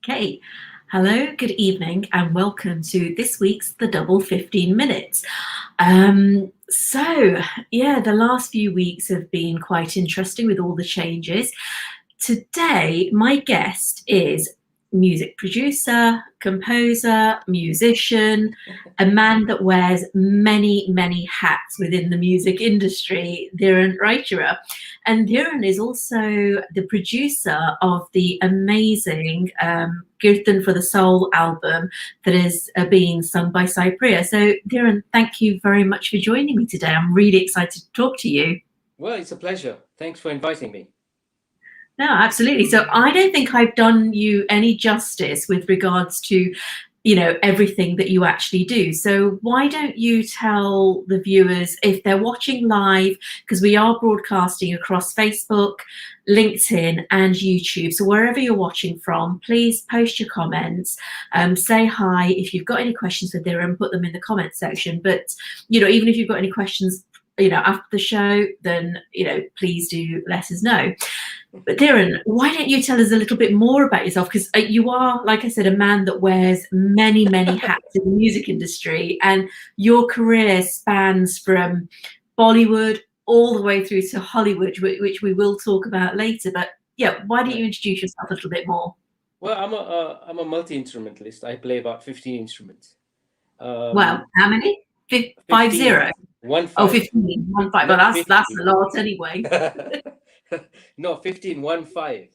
Okay. Hello, good evening, and welcome to this week's The Double 15 Minutes. The last few weeks have been quite interesting with all the changes. Today, my guest is music producer, composer, musician, a man that wears many, many hats within the music industry, Dhiren Raichura. And Dhiren is also the producer of the amazing Kirtan for the Soul album that is being sung by Cypria. So, Dhiren, thank you very much for joining me today. I'm really excited to talk to you. Well, it's a pleasure. Thanks for inviting me. No, absolutely. So I don't think I've done you any justice with regards to, everything that you actually do. So why don't you tell the viewers if they're watching live, because we are broadcasting across Facebook, LinkedIn and YouTube. So wherever you're watching from, please post your comments, say hi. If you've got any questions for Dhiren, put them in the comment section. But, even if you've got any questions, after the show, then, please do let us know. But Dhiren, why don't you tell us a little bit more about yourself? Because you are, like I said, a man that wears many, many hats in the music industry, and your career spans from Bollywood all the way through to Hollywood, which we will talk about later. But yeah, why don't you introduce yourself a little bit more? Well, I'm a multi-instrumentalist. I play about 15 instruments. Wow, how many? 15, 50? one Oh, five. 15. 1 5. Well, Not that's 50. a lot anyway. No, 15, 1 5.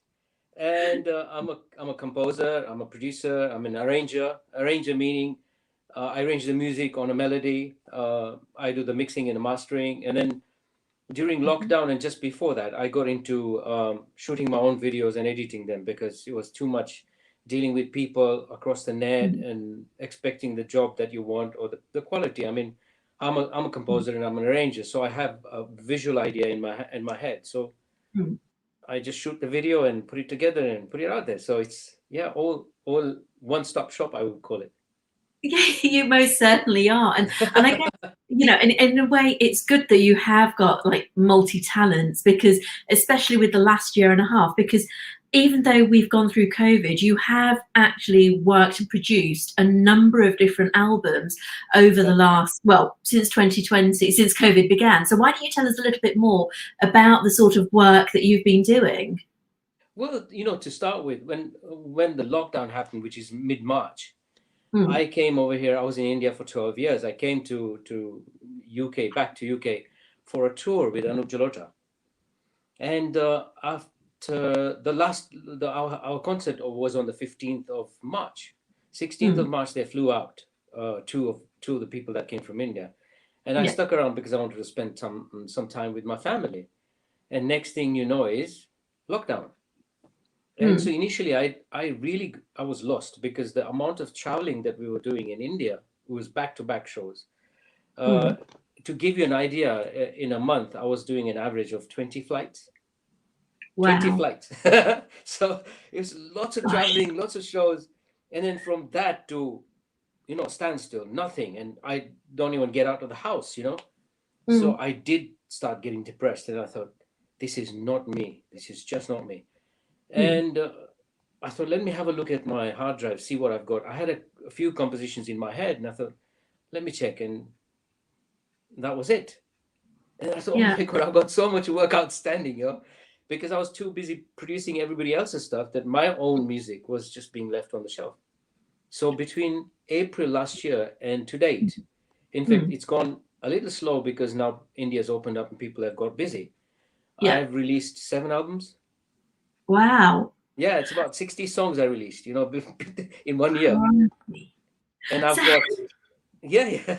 And I'm a composer. I'm a producer. I'm an arranger. Arranger meaning I arrange the music on a melody. I do the mixing and the mastering. And then during lockdown and just before that, I got into shooting my own videos and editing them because it was too much dealing with people across the net and expecting the job that you want or the quality. I mean, I'm a composer and I'm an arranger, so I have a visual idea in my head. So I just shoot the video and put it together and put it out there. So it's all one-stop shop, I would call it. Yeah, you most certainly are. And I guess, in a way, it's good that you have got like multi talents, because especially with the last year and a half, because even though we've gone through COVID, you have actually worked and produced a number of different albums over the last, well, since 2020, since COVID began. So why don't you tell us a little bit more about the sort of work that you've been doing? Well, to start with, when the lockdown happened, which is mid-March, Mm, I came over here. I was in India for 12 years. I came to UK, back to UK for a tour with Anushka. And after our concert was on the 15th of March. 16th of mm, March, they flew out, two of the people that came from India. And I yeah. stuck around because I wanted to spend some time with my family. And next thing you know is lockdown. And so Mm, initially I was lost because the amount of traveling that we were doing in India was back-to-back shows. uh, mm. to give you an idea, in a month I was doing an average of 20 flights. 20 Wow. flights. So it was lots of Gosh. traveling, lots of shows, and then from that to standstill, nothing, and I don't even get out of the house. So Mm, I did start getting depressed, and I thought, this is not me, this is just not me. mm. And I thought, let me have a look at my hard drive, see what I've got. I had a few compositions in my head, and I thought, let me check, and that was it. And I thought, oh Yeah. my God, I've got so much work outstanding, because I was too busy producing everybody else's stuff that my own music was just being left on the shelf. So between April last year and to date, in fact, Mm, it's gone a little slow because now India's opened up and people have got busy. yeah. I've released 7 albums. Wow. Yeah, it's about 60 songs I released, in 1 year. Crikey. And So, I've got, yeah, yeah.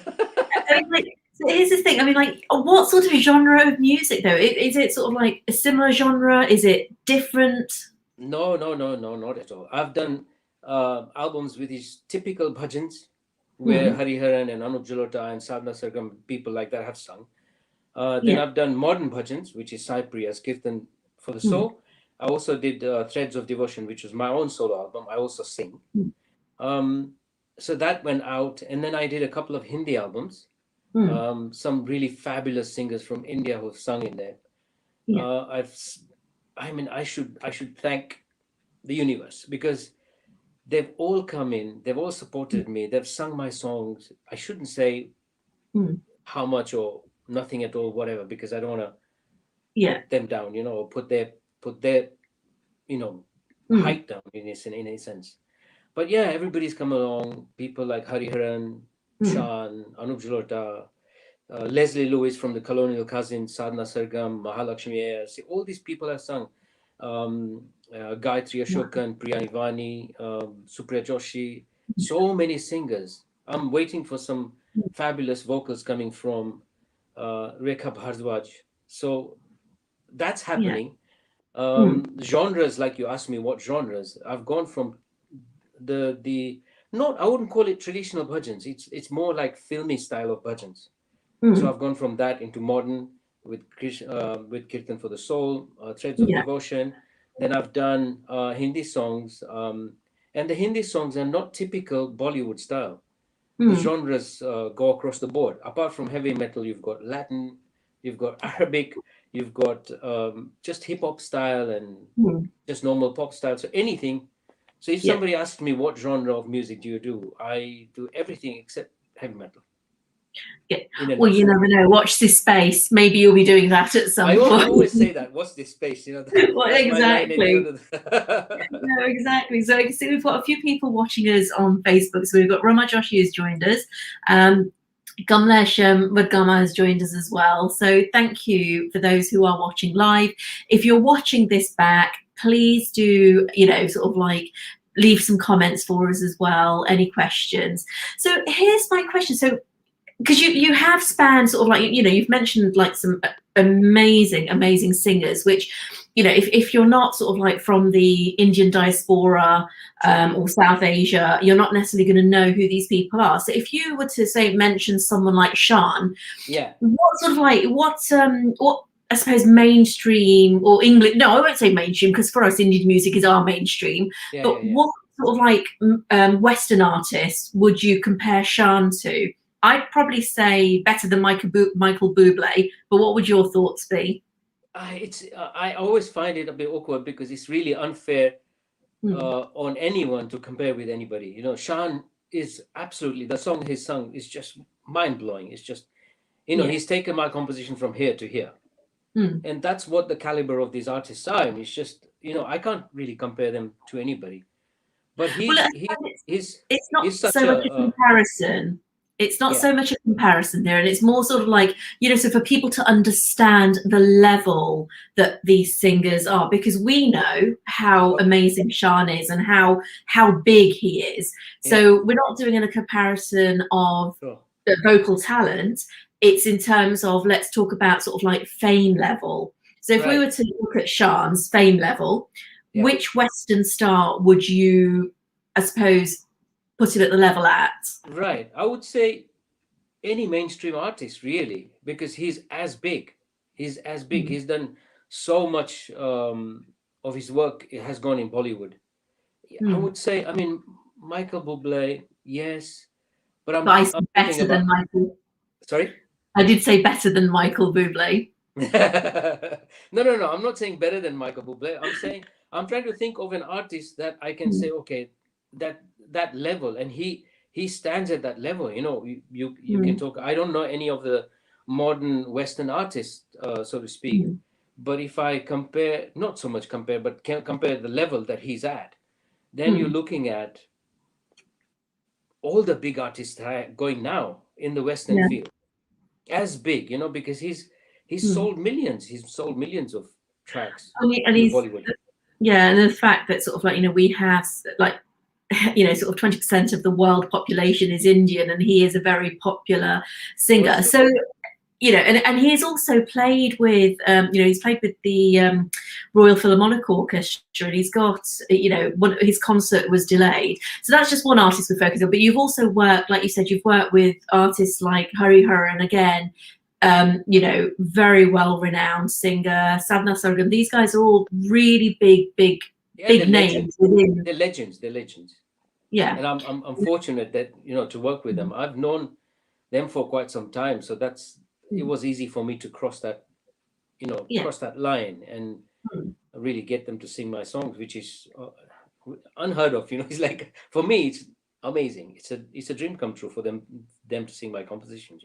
I mean, so here's the thing. I mean, like, what sort of genre of music, though? Is it sort of like a similar genre? Is it different? No, no, no, no, not at all. I've done albums with these typical bhajans where Mm, Hariharan and Anup Jalota and Sadhna Sargam, people like that have sung. Then yeah. I've done modern bhajans, which is Sai Priya's Kirtan for the Mm, Soul. I also did Threads of Devotion, which was my own solo album. I also sing. mm, Um, so that went out. And then I did a couple of Hindi albums. mm, Some really fabulous singers from India who've sung in there. yeah. I mean, I should thank the universe because they've all come in, they've all supported me, they've sung my songs. I shouldn't say Mm. how much or nothing at all, whatever, because I don't want to Yeah. put them down, or put their you know Mm. height down in a sense. But yeah, everybody's come along. People like Hariharan, Mm. Shan, Anup Jalota, Leslie Lewis from the Colonial Cousins, Sadhna Sargam, Mahalakshmi Ayar. See, all these people have sung. Gayatri Ashokan, Priyani Vani, Supriya Joshi, so many singers. I'm waiting for some fabulous vocals coming from Rekha Bhardwaj. So that's Yeah. happening. Mm. Genres, like you asked me, what genres? I've gone from the not, I wouldn't call it traditional bhajans. It's more like filmy style of bhajans. So Mm. I've gone from that into modern with Kirtan for the Soul, Threads of Yeah. Devotion. Then I've done Hindi songs, and the Hindi songs are not typical Bollywood style. The Mm. genres go across the board. Apart from heavy metal, you've got Latin, you've got Arabic, you've got just hip hop style and Mm. just normal pop style. So anything. So if Yeah. somebody asks me what genre of music do you do, I do everything except heavy metal. Yeah. In a Well, you nutshell. never know. Watch this space. Maybe you'll be doing that at I, some I point. always say that. What's this space? Well, That's my line at the end exactly. of the. No, exactly. So I can see we've got a few people watching us on Facebook. So we've got Rama Joshi who's joined us. Kamlesh Vadgama has joined us as well. So thank you for those who are watching live. If you're watching this back, please do, sort of like leave some comments for us as well. Any questions? So here's my question. So because you have spanned sort of like you've mentioned like some amazing singers, which if you're not sort of like from the Indian diaspora or South Asia, you're not necessarily going to know who these people are. So if you were to say mention someone like Shan, Yeah. what sort of like what I suppose mainstream or English, no, I won't say mainstream because for us Indian music is our mainstream, Yeah. but what sort of like Western artists would you compare Shan to? I'd probably say better than Michael Bublé, but what would your thoughts be? I always find it a bit awkward because it's really unfair Hmm. on anyone to compare with anybody. Shan is absolutely, the song he's sung is just mind blowing. It's just, Yeah. he's taken my composition from here to here. Hmm. And that's what the caliber of these artists are. And it's just, I can't really compare them to anybody. But Well, it's not he's such so much a a comparison. It's not yeah, so much a comparison there, and it's more sort of like, so for people to understand the level that these singers are, because we know how amazing Shan is and how big he is. yeah, So we're not doing a comparison of sure. vocal talent. It's in terms of, let's talk about sort of like fame level. So if we Right. were to look at Shan's fame level, Yeah. which Western star would you, I suppose, put him at the level at? Right. I would say any mainstream artist, really, because he's as big. He's as big. Mm. He's done so much of his work. It has gone in Bollywood. I Mm. would say, I mean, Michael Bublé, yes, but But I I'm said talking better than about. Michael. Sorry. I did say better than Michael Bublé. No. I'm not saying better than Michael Bublé. I'm saying I'm trying to think of an artist that I can say, Mm. okay, that level, and he stands at that level. You can Mm. talk. I don't know any of the modern Western artists, so to speak, Mm. but if I compare, not so much compare, but can compare the level that he's at, then you're Mm. looking at all the big artists that are going now in the Western Yeah. field as big, because he's Mm. sold millions. He's sold millions of tracks And in the he's, Bollywood. yeah, and the fact that sort of like, we have like, sort of 20% of the world population is Indian, and he is a very popular For singer. sure. So, and he's also played with, he's played with the Royal Philharmonic Orchestra, and he's got, his concert was delayed. So that's just one artist we're focusing on. But you've also worked, like you said, you've worked with artists like Hariharan again, very well-renowned singer, Sadhna Sargam. These guys are all really big Yeah, they're legends. names within. They're legends. They're legends. Yeah. And I'm fortunate that to work with them. I've known them for quite some time, so it was easy for me to cross that Yeah. cross that line and Mm. really get them to sing my songs, which is unheard of. It's like, for me, it's amazing. It's a dream come true for them to sing my compositions.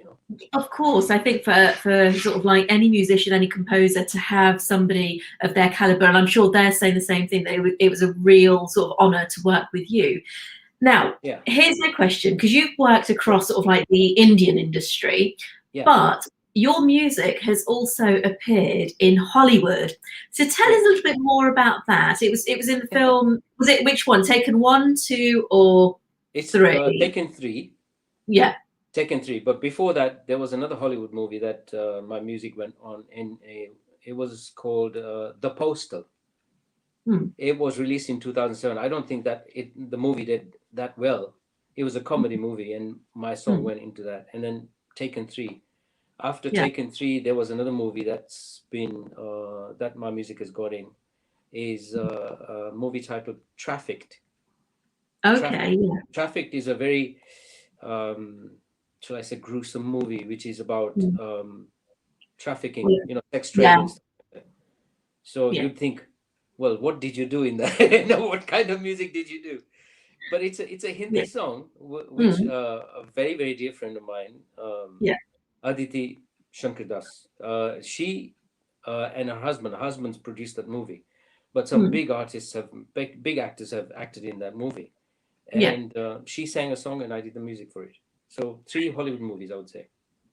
Of course, I think for sort of like any musician, any composer, to have somebody of their caliber, and I'm sure they're saying the same thing, that it was a real sort of honor to work with you. Now, Yeah. here's my question, because you've worked across sort of like the Indian industry, Yeah. but your music has also appeared in Hollywood. So tell us a little bit more about that. It was in the film. Was it, which one? Taken 1, 2, or It's 3? Taken 3. Yeah. Taken 3. But before that, there was another Hollywood movie that my music went on in. It was called The Postal. It was released in 2007. I don't think that the movie did that well. It was a comedy movie, and my song went into that. And then Taken 3. After Taken 3, there was another movie that's been that my music has got in, is a movie titled Trafficked. Okay. Trafficked is a very, shall I say, gruesome movie, which is about trafficking, sex trade and stuff like that. So you'd think, well, what did you do in that? What kind of music did you do? But it's a Hindi song, which a very, very dear friend of mine, Aditi Shankardas, she and her husband's produced that movie, but some big artists big actors have acted in that movie, and she sang a song and I did the music for it. So 3 Hollywood movies, I would say.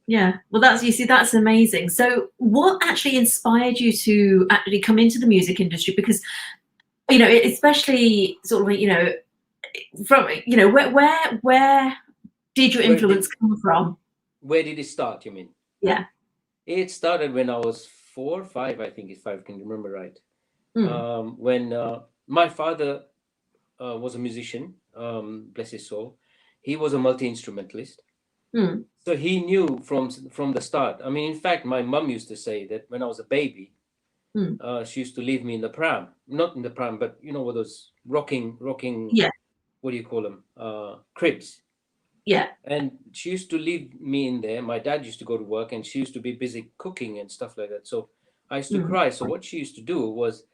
Yeah, well, that's amazing. So what actually inspired you to actually come into the music industry? Because, especially sort of, from, where did your influence come from? Where did it start, you mean? Yeah. It started when I was 4 or 5, I think, if I can remember right. When my father was a musician, bless his soul. He was a multi-instrumentalist. So he knew from the start. I mean, in fact, my mum used to say that when I was a baby, she used to leave me in the pram. Not in the pram, but what those rocking, what do you call them? Cribs. Yeah. And she used to leave me in there. My dad used to go to work and she used to be busy cooking and stuff like that. So I used to cry. So what she used to do was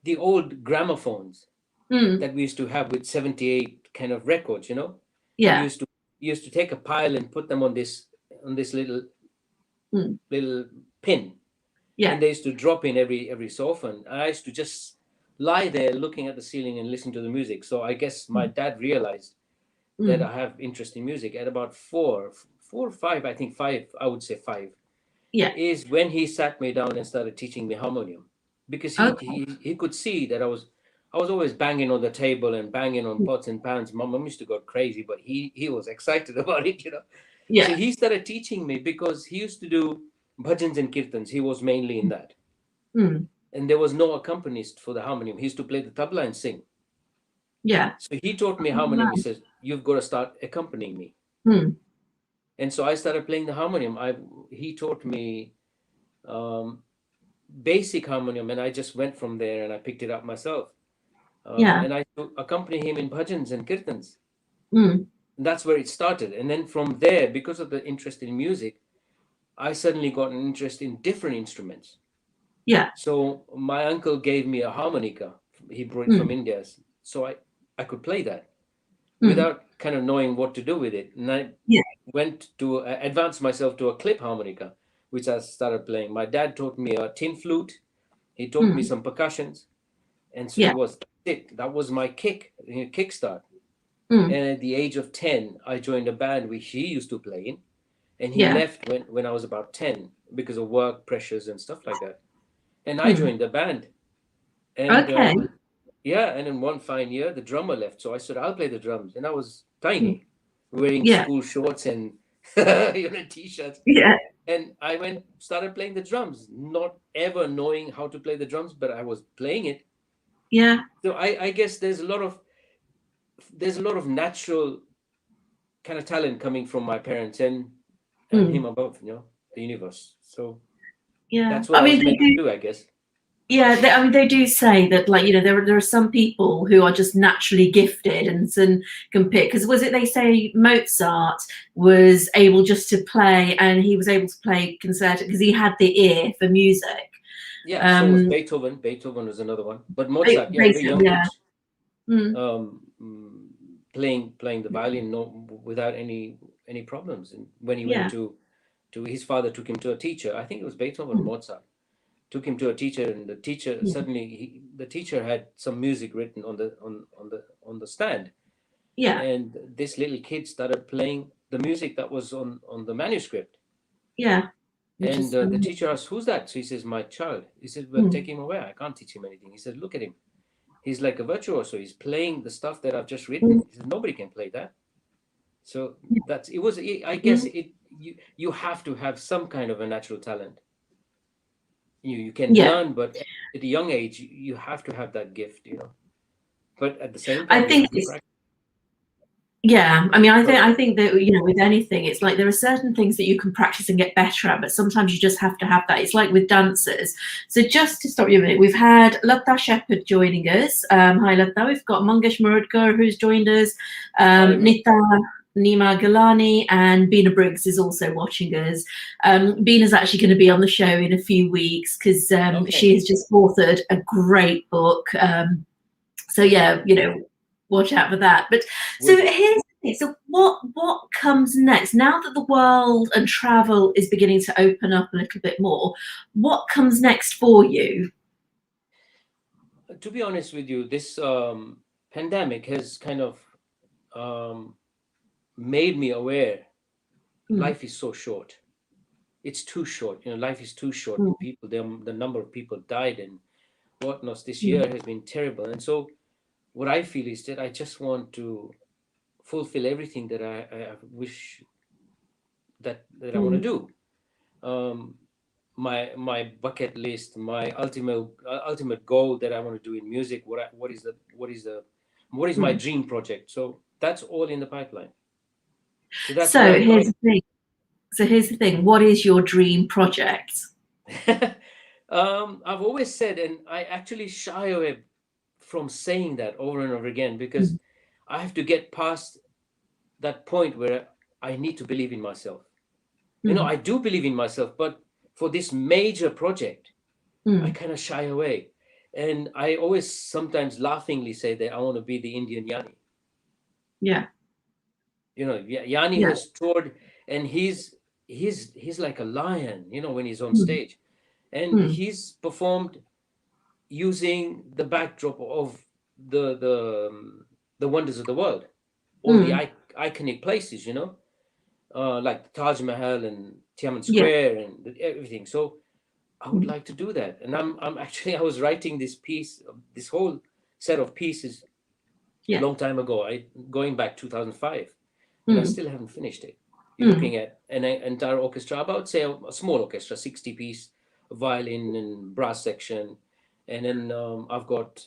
the old gramophones that we used to have with 78 kind of records, Yeah. You used to take a pile and put them on this little pin. Yeah. And they used to drop in every so often. I used to just lie there looking at the ceiling and listen to the music. So I guess my dad realized that I have interest in music at about 4 or 5, I think 5, I would say 5. Yeah. Is when he sat me down and started teaching me harmonium, because he could see that I was always banging on the table and banging on pots and pans. My mom used to go crazy, but he was excited about it, Yeah. So he started teaching me, because he used to do bhajans and kirtans. He was mainly in that. And there was no accompanist for the harmonium. He used to play the tabla and sing. Yeah. So he taught me harmonium. He says, you've got to start accompanying me. And so I started playing the harmonium. He taught me basic harmonium, and I just went from there and I picked it up myself. And I accompany him in bhajans and kirtans. And that's where it started. And then from there, because of the interest in music, I suddenly got an interest in different instruments. Yeah. So my uncle gave me a harmonica. He brought it from India. So I could play that without kind of knowing what to do with it. And I went to advance myself to a clip harmonica, which I started playing. My dad taught me a tin flute. He taught me some percussions. And so that was my kickstart. And at the age of 10, I joined a band which he used to play in. And he left when I was about 10 because of work pressures and stuff like that. And I joined the band. And and in one fine year, the drummer left. So I said, I'll play the drums. And I was tiny, wearing school shorts and t-shirts. Yeah. And I started playing the drums, not ever knowing how to play the drums, but I was playing it. Yeah. So I guess there's a lot of natural kind of talent coming from my parents and him above, the universe. So that's what I was meant to do, I guess. Yeah, they do say that, like, there are some people who are just naturally gifted and can pick. Because was it they say Mozart was able just to play, and he was able to play concerto because he had the ear for music. Yeah, so was Beethoven. Beethoven was another one, but Mozart, very young age. Mm. playing the violin, no, without any problems. And when he went Yeah. to his father took him to a teacher. I think it was Beethoven or Mm. Mozart. Took him to a teacher, and the teacher Yeah. suddenly the teacher had some music written on the stand, Yeah. and this little kid started playing the music that was on the manuscript. Yeah. Which And is the amazing. teacher asked, "Who's that?" So he says, "My child." He said, "Well, take Mm. him away. I can't teach him anything." He said, "Look at him. He's like a virtuoso. He's playing the stuff that I've just written." Mm. He said, "Nobody can play that." So that's it was. I guess Mm. it you have to have some kind of a natural talent. You can Yeah. learn, but at a young age, you have to have that gift, you know. But at the same I time, you think have to it's practice. Yeah, I mean, Sorry. I think that with anything, it's like there are certain things that you can practice and get better at, but sometimes you just have to have that. It's like with dancers. So just to stop you a minute, we've had Lata Shepherd joining us. Hi, Lata. We've got Mangesh Murudkar who's joined us. Hi, man. Nita Nima Galani and Bina Briggs is also watching us. Bina's actually going to be on the show in a few weeks because Okay. she has just authored a great book. So yeah, watch out for that. But so Will do. here's the thing. So what comes next? Now that the world and travel is beginning to open up a little bit more, what comes next for you? To be honest with you, this pandemic has kind of um, made me aware Mm, life is so short. It's too short. You know, life is too short. mm, People, the number of people died and whatnot this year mm, has been terrible. And so, what I feel is that I just want to fulfill everything that I wish that I want to mm. do. Um, my bucket list, my ultimate goal that I want to do in music. What is my Mm. dream project? So that's all in the pipeline. So that's what So I'm here's going. the thing. What is your dream project? I've always said, and I actually shy away from saying that over and over again because Mm, I have to get past that point where I need to believe in myself. You know, mm, I do believe in myself, but for this major project, I mm. kind of shy away. And I always sometimes laughingly say that I want to be the Indian Yanni. Yeah, You know, Yanni yeah. has toured and he's like a lion, you know, when he's on Mm, stage. And mm, he's performed using the backdrop of the wonders of the world, all the mm. iconic places, you know, like Taj Mahal and Tiananmen Yeah. Square and everything. So I would Mm, like to do that. And I'm actually I was writing this piece, this whole set of pieces a yeah. long time ago. Going back 2005, and I Mm, still haven't finished it. You're mm. looking at an entire orchestra, about say a small orchestra, 60 piece, violin and brass section, and then I've got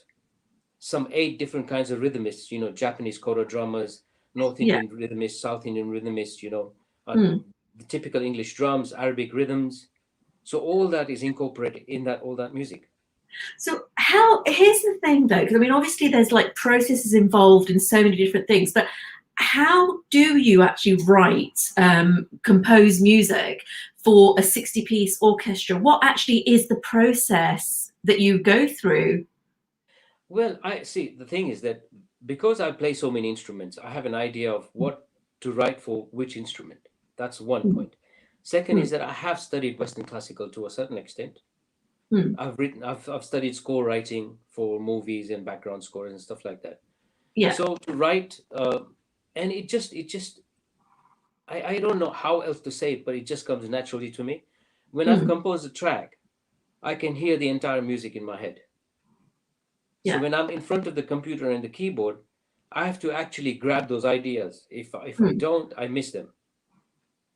some 8 different kinds of rhythmists. You know, Japanese koro drummers, North Yeah. Indian rhythmists, South Indian rhythmists. You know, Mm. the typical English drums, Arabic rhythms. So all that is incorporated in that all that music. So here's the thing though, because I mean, obviously there's like processes involved in so many different things, but how do you actually write, compose music for a 60-piece orchestra? What actually is the process that you go through? Well, I see. The thing is that because I play so many instruments, I have an idea of what to write for which instrument. That's one Mm, point. Second mm, is that I have studied Western classical to a certain extent. mm. I've studied score writing for movies and background scores and stuff like that. Yeah. So to write, and I don't know how else to say it, but it just comes naturally to me. When I've Mm, composed a track, I can hear the entire music in my head. So yeah. when I'm in front of the computer and the keyboard, I have to actually grab those ideas. If I Mm, don't, I miss them.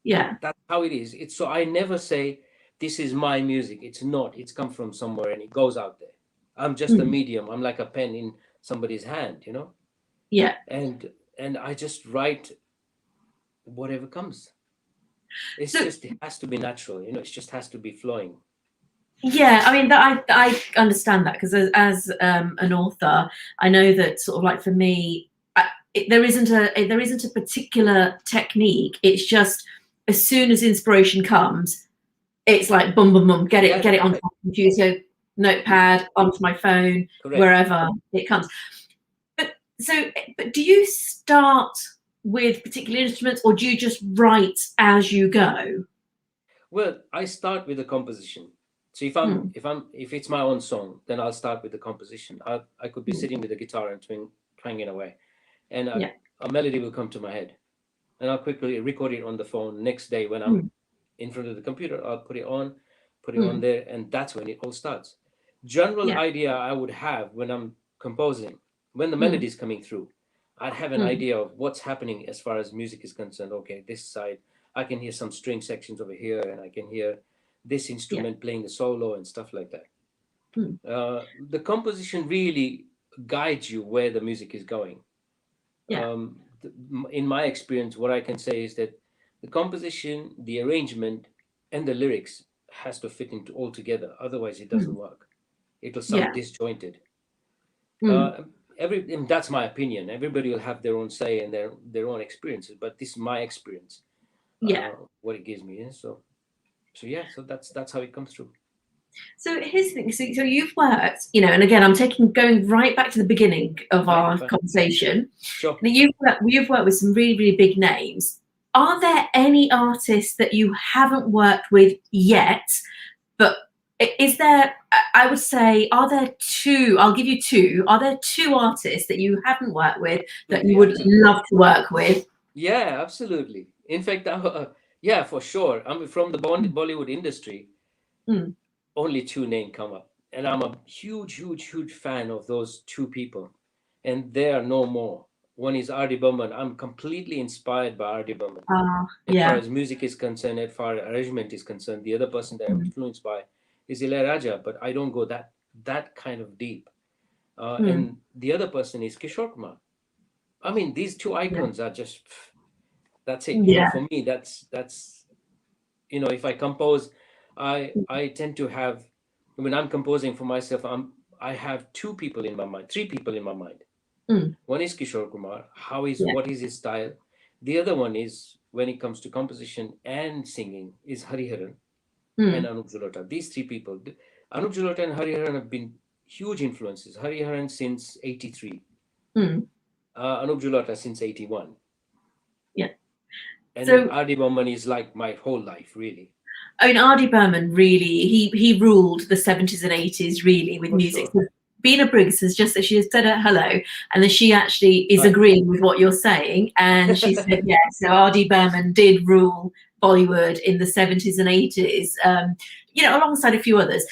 yeah. That's how it is. It's so I never say this is my music. It's not. It's come from somewhere and it goes out there. I'm just a Mm, medium. I'm like a pen in somebody's hand, you know? yeah. And I just write whatever comes. It's So just it has to be natural, you know, it just has to be flowing. yeah, I mean that I understand that because as an author, I know that sort of like for me, there isn't a particular technique. It's just as soon as inspiration comes, it's like boom, boom, boom, Yeah, get it that's onto right. my computer, Mhm. notepad, onto my phone, Correct. wherever it comes. But So, but do you start with particular instruments, or do you just write as you go? Well, I start with the composition. So Mm, if it's my own song, then I'll start with the composition. I could be mm, sitting with the guitar and twanging away, and yeah. a melody will come to my head, and I'll quickly record it on the phone. Next day, when I'm Mm, in front of the computer, I'll put it on mm, there, and that's when it all starts. General yeah. idea I would have when I'm composing, when the Mm, melody is coming through, I'd have an mm, idea of what's happening as far as music is concerned. Okay, this side, I can hear some string sections over here, and I can hear this yeah. instrument playing the solo and stuff like that. Mm, The composition really guides you where the music is going. yeah. In my experience, what I can say is that the composition, the arrangement, and the lyrics has to fit into all together. Otherwise, it doesn't Mm, work. It will sound yeah. disjointed. Mm, Uh, and that's my opinion. Everybody will have their own say and their own experiences, but this is my experience. yeah. What it gives me. Yeah? So yeah. So that's how it comes through. So here's the thing. So you've worked, and again, I'm going right back to the beginning of Fine, our fine. conversation. Sure. Now you've worked with some really, really big names. Are there any artists that you haven't worked with yet? But is there? I would say, are there two? I'll give you two. Are there two artists that you haven't worked with that you Absolutely, would absolutely. love to work with? Yeah, absolutely. In fact, yeah, for sure. I mean, from the Bollywood industry, Mm, only two names come up, and I'm a huge, huge, huge fan of those two people, and there are no more. One is R.D. Burman. I'm completely inspired by R.D. Burman as far yeah. as music is concerned, as far as arrangement is concerned. The other person that I'm Mm, influenced by is Raja, but I don't go that kind of deep. mm, And the other person is Kishore Kumar. I mean, these two yeah. icons are just that's it. Yeah. For me, that's if I compose, I tend to have when I'm composing for myself, I have two people in my mind, three people in my mind. Mm, One is Kishore Kumar. yeah. What is his style? The other one is when it comes to composition and singing is Hariharan and Mm, Anup Jalota. These three people, Anup Jalota and Hariharan have been huge influences. Hariharan since '83, mm, Anup Jalota since '81, yeah. and then So R.D. Burman is like my whole life, really, I mean, R.D. Burman really he ruled the 70s and 80s really with for music. sure. So Bina Briggs has just she has said hello, and then she actually is Right. agreeing with what you're saying, and she said yeah. So R.D. Burman did rule Bollywood in the 70s and 80s, alongside a few others.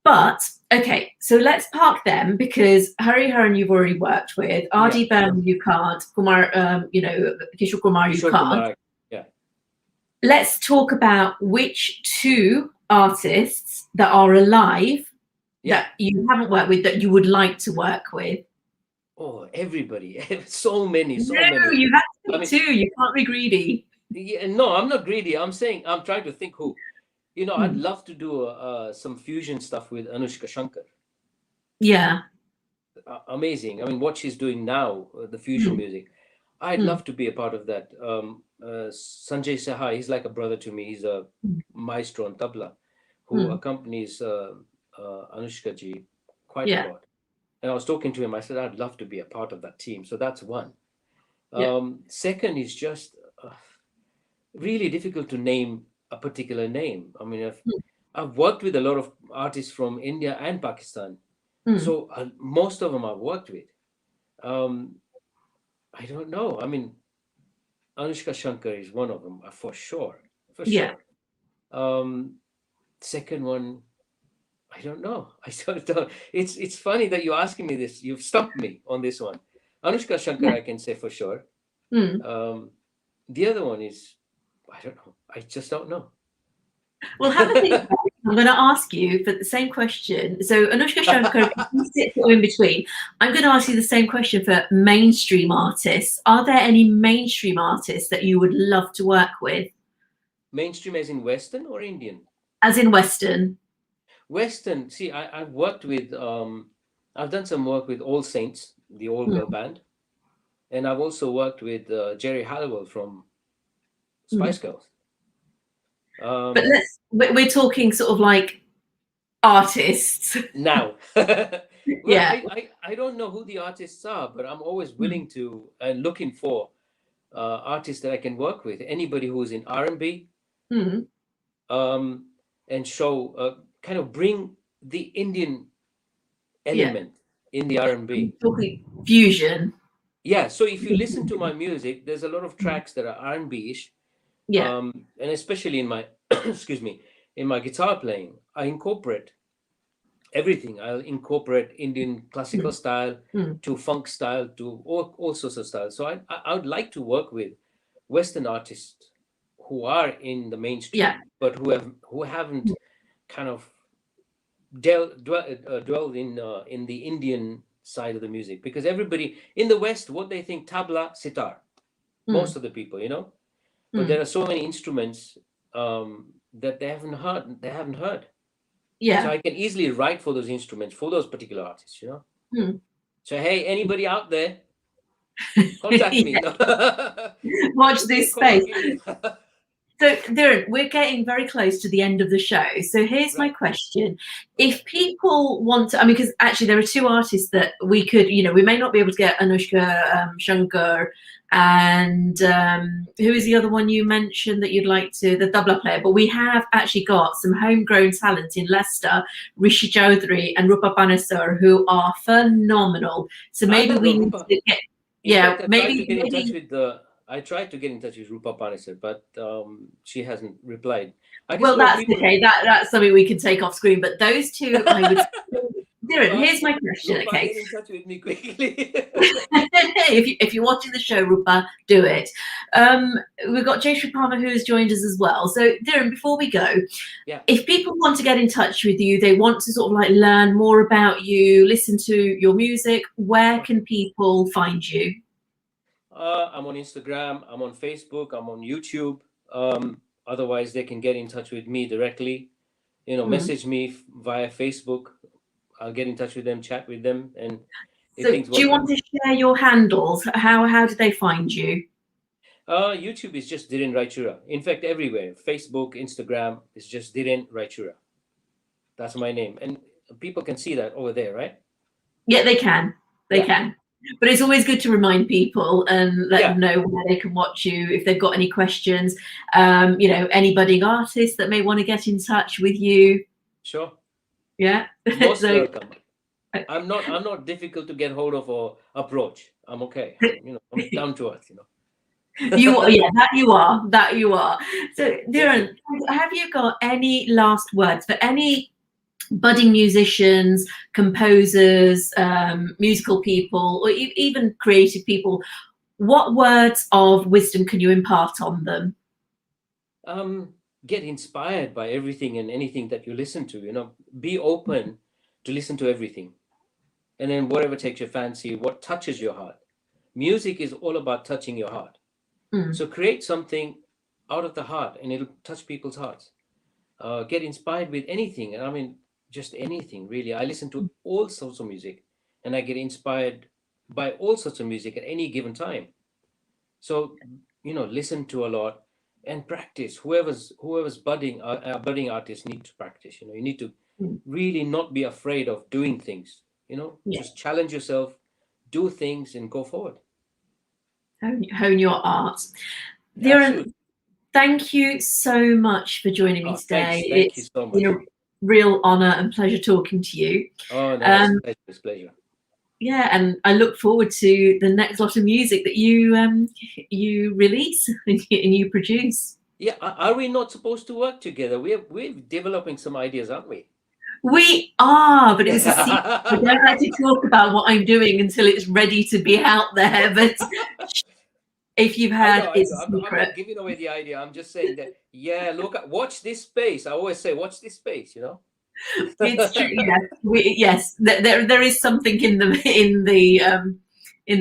But okay, so let's park them because Hari Haran you've already worked with, Yeah, R.D. Burman you can't, Kumar, Kishore Kumar you Kishore can't. Kumar. Yeah. Let's talk about which two artists that are alive Yeah. that you haven't worked with that you would like to work with. Oh, everybody. So many, so No, many. you have to I pick mean, two. You can't be greedy. yeah, no, I'm not greedy. I'm saying I'm trying to think who. I'd Hmm. love to do some fusion stuff with Anushka Shankar. Yeah. Amazing. I mean, what she's doing now, the fusion Hmm. music. I'd Hmm. love to be a part of that. Sanjay Sahai, he's like a brother to me. He's a maestro on tabla who Hmm. accompanies Anushka ji quite a Yeah. lot. And I was talking to him. I said, I'd love to be a part of that team. So that's one. Yeah. Second is just really difficult to name a particular name. I mean, Hmm. I've worked with a lot of artists from India and Pakistan, Hmm. so most of them I've worked with. Um, I don't know. I mean, Anushka Shankar is one of them for sure, for Yeah. sure. Um, Second one, I don't know. I don't. It's funny that you're asking me this. You've stumped me on this one. Anushka Shankar, Yeah. I can say for sure. Hmm. Um, the other one is, I don't know. I just don't know. Well, have a think about it. I'm going to ask you for the same question. So, Anushka Shankar, if you sit sort of in between, I'm going to ask you the same question for mainstream artists. Are there any mainstream artists that you would love to work with, Mainstream as in Western or Indian? as in Western? Western. See, I've worked with, I've done some work with All Saints, the all girl Mm, band, and I've also worked with Jerry Halliwell from mm. Spice Girls. But Um, we're talking sort of like artists. Now, Well, Yeah. I don't know who the artists are, but I'm always willing to and looking for artists that I can work with. Anybody who's in R&B, Mm. um, and show kind of bring the Indian Yeah. element in the R&B. Talking fusion. Yeah, so if you listen to my music, there's a lot of tracks that are R&B-ish, Yeah. and especially in my excuse me, in my guitar playing, I incorporate everything. I'll incorporate Indian classical Mm. style Mm. to funk style to all sorts of styles. So I would like to work with Western artists who are in the Yeah. mainstream, but who haven't kind of dwelled in the Indian side of the music, because everybody in the West, what they think, tabla, sitar, Mm. most of the people, but there Mm. are so many instruments that they haven't heard. They haven't heard. So Yeah. I can easily write for those instruments for those particular artists. Mm. So hey, anybody out there, contact me. Yeah. No. Watch Give me a this call. space. So, Dhiren, we're getting very close to the end of the show. So, here's my Right. question. Okay. If people want to, I mean, because actually there are two artists that we could, we may not be able to get Anushka, Shankar, and who is the other one you mentioned that you'd like to, the tabla player, but we have actually got some homegrown talent in Leicester, Rishi Chaudhary and Rupa who are phenomenal. So I maybe know we need Rupa. to get, In yeah, fact, maybe. I tried to get in touch with Rupa Panisar, but she hasn't replied. I guess a Well, lot of that's people. okay. That's something we can take off screen. But those two, I would. Darren, Rupa, here's my question. Rupa, Okay, get in touch with me quickly. if you're watching the show, Rupa, do it. We've got Jayshree Palmer who has joined us as well. So, Darren, before we go, Yeah. if people want to get in touch with you, they want to sort of like learn more about you, listen to your music. Where can people find you? I'm on Instagram. I'm on Facebook. I'm on YouTube. Otherwise, they can get in touch with me directly. Mm. Message me via Facebook. I'll get in touch with them, chat with them, and if So, things do you work want out. to share your handles? How do they find you? YouTube is just Dhiren Raichura. In fact, everywhere. Facebook, Instagram is just Dhiren Raichura. That's my name. And people can see that over there, right? Yeah, they can. They Yeah. can. But it's always good to remind people and let Yeah. them know where they can watch you if they've got any questions. Any budding artists that may want to get in touch with you. Sure. Yeah. Most So, welcome. I'm not difficult to get hold of or approach. I'm okay. I'm down to earth. that you are. So, Thank you. Dhiren, have you got any last words for any budding musicians, composers, musical people, or even creative people? What words of wisdom can you impart on them? Get inspired by everything and anything that you listen to. Be open to listen to everything, and then whatever takes your fancy, what touches your heart. Music is all about touching your heart. Mm. So create something out of the heart, and it'll touch people's hearts. Get inspired with anything, and I mean just anything really. I listen to all sorts of music, and I get inspired by all sorts of music at any given time. So listen to a lot and practice. Whoever's budding artists need to practice. You need to Mm. really not be afraid of doing things. Yeah. Just challenge yourself, do things, and go forward. Hone your art. Dhiren, Absolutely. thank you so much for joining me Oh, today. thanks. Thank you It's so been much. a real honor and pleasure talking to you. Oh no, it's a Um, pleasure. It's a pleasure. yeah, and I look forward to the next lot of music that you release and you produce. Yeah, are we not supposed to work together? We're developing some ideas, aren't we? We are, but it's a secret. I don't like to talk about what I'm doing until it's ready to be out there. But if you've I heard, know, I it's know. a I'm secret. not giving away the idea. I'm just saying that, yeah, watch this space. I always say, watch this space. It's true. Yes. There is something in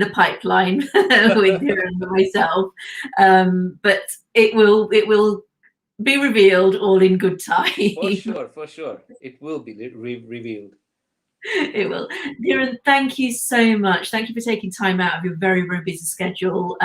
the pipeline with you and myself, but it will be revealed all in good time. For sure. It will be revealed. It will. Dhiren, thank you so much. Thank you for taking time out of your very, very busy schedule.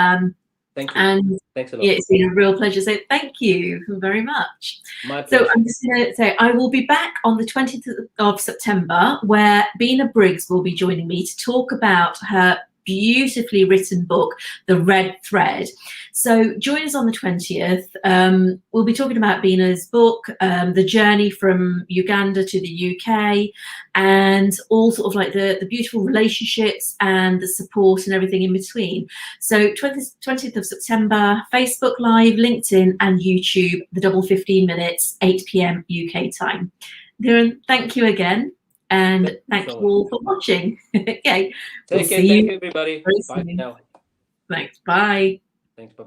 Thank you. And Thanks a lot. yeah, it's been a real pleasure. So thank you very much. My pleasure. So I'm just going to say I will be back on the 20th of September, where Bina Briggs will be joining me to talk about her beautifully written book, The Red Thread. So join us on the 20th. We'll be talking about Bina's book, the journey from Uganda to the UK, and all sort of like the beautiful relationships and the support and everything in between. So 20th of September, Facebook Live, LinkedIn and YouTube, the double 15 minutes, 8 p.m. UK time. Dhiren, thank you again. And thank you all for watching. Okay. Take care. Thank you, everybody. Bye now. Thanks. Bye. Thanks. Bye-bye.